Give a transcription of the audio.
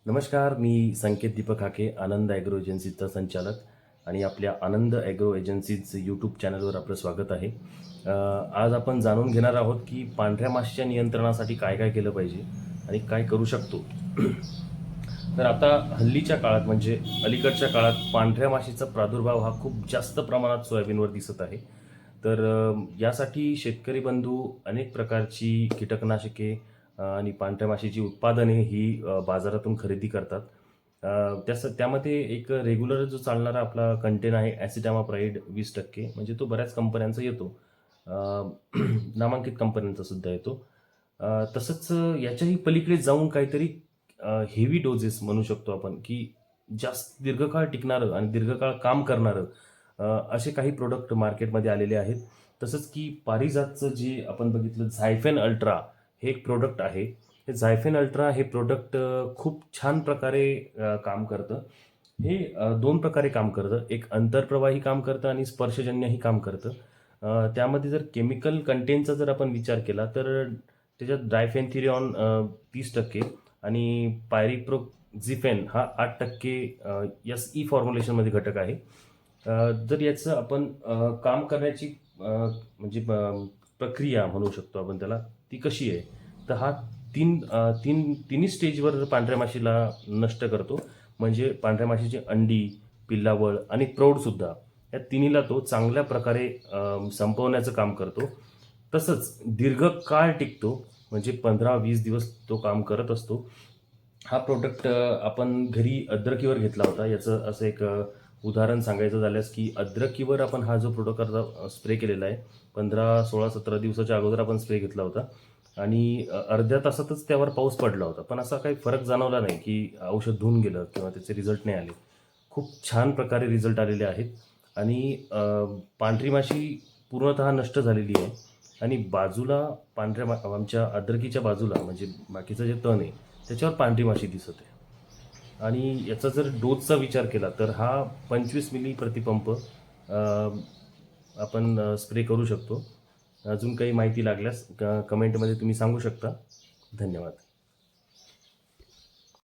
नमस्कार, मी संकेत दीपक हाके, आनंद ॲग्रो एजन्सीचा संचालक आणि आपल्या आनंद ॲग्रो एजन्सीज यूट्यूब चॅनलवर आपलं स्वागत आहे. आज आपण जाणून घेणार आहोत की पांढऱ्या माशीच्या नियंत्रणासाठी काय काय केलं पाहिजे आणि काय करू शकतो. तर आता हल्लीच्या काळात म्हणजे अलीकडच्या काळात पांढऱ्या माशीचा प्रादुर्भाव हा खूप जास्त प्रमाणात सोयाबीनवर दिसत आहे. तर यासाठी शेतकरी बंधू अनेक प्रकारची कीटकनाशके आणि पांढऱ्या माशीची उत्पादने ही बाजारातून खरेदी करतात. त्यामध्ये एक रेग्युलर जो चालणारा आपला कंटेन आहे ॲसिटामाप्राइड 20% म्हणजे तो बऱ्याच कंपन्यांचा येतो. अ, नामांकित कंपन्यांचा सुद्धा येतो. तसंच याच्याही पलीकडे जाऊन काहीतरी हेवी डोजेस म्हणू शकतो आपण, की जास्त दीर्घकाळ टिकणारं आणि दीर्घकाळ काम करणारं असे काही प्रोडक्ट मार्केटमध्ये आलेले आहेत. तसंच की पारिजातचं जे आपण बघितलं झायफेन अल्ट्रा हे एक प्रोडक्ट आहे. हे झायफेन अल्ट्रा हे प्रोडक्ट खूप छान प्रकारे काम करतं. हे 2 प्रकारे काम करतं. एक अंतर्प्रवाही काम करतं आणि स्पर्शजन्यही काम करतं. त्यामध्ये जर केमिकल कंटेंटचा जर आपण विचार केला तर त्याच्यात डायफेन्थिरिऑन 30% आणि पायरिप्रोक्झिफेन हा 8% SE फॉर्म्युलेशनमध्ये घटक आहे. जर याचं आपण काम करण्याची म्हणजे प्रक्रिया म्हणू शकतो आपण त्याला, ती कशी आहे? तर हा तिन्ही स्टेजवर पांढऱ्या माशीला नष्ट करतो. म्हणजे पांढऱ्या माशीची अंडी, पिल्लावळ आणि प्रौढसुद्धा या तिन्हीला तो चांगल्या प्रकारे संपवण्याचं काम करतो. तसंच दीर्घकाळ टिकतो म्हणजे 15-20 दिवस तो काम करत असतो. हा प्रोडक्ट आपण घरी अद्रकीवर घेतला होता. याचं असं एक उदाहरण सांगायचं झाल्यास की अद्रकीवर आपण हा जो प्रोडक्ट आता स्प्रे केलेला आहे 15, 16, 17 दिवसाच्या अगोदर आपण स्प्रे घेतला होता आणि अर्ध्या तासातच त्यावर पाऊस पडला होता. पण असा काही फरक जाणवला नाही की औषध धुवून गेलं किंवा त्याचे रिझल्ट नाही आले. खूप छान प्रकारे रिझल्ट आलेले आहेत आणि पांढरी माशी पूर्णतः नष्ट झालेली आहे आणि बाजूला आमच्या अद्रकीच्या बाजूला म्हणजे बाकीचं जे तण आहे त्याच्यावर पांढरी माशी दिसत आहे. आणि याचा जर डोसचा विचार केला तर हा 25 मिली प्रतिपंप आपण स्प्रे करू शकतो. अजून काही माहिती लागल्यास कमेंटमध्ये तुम्ही सांगू शकता. धन्यवाद.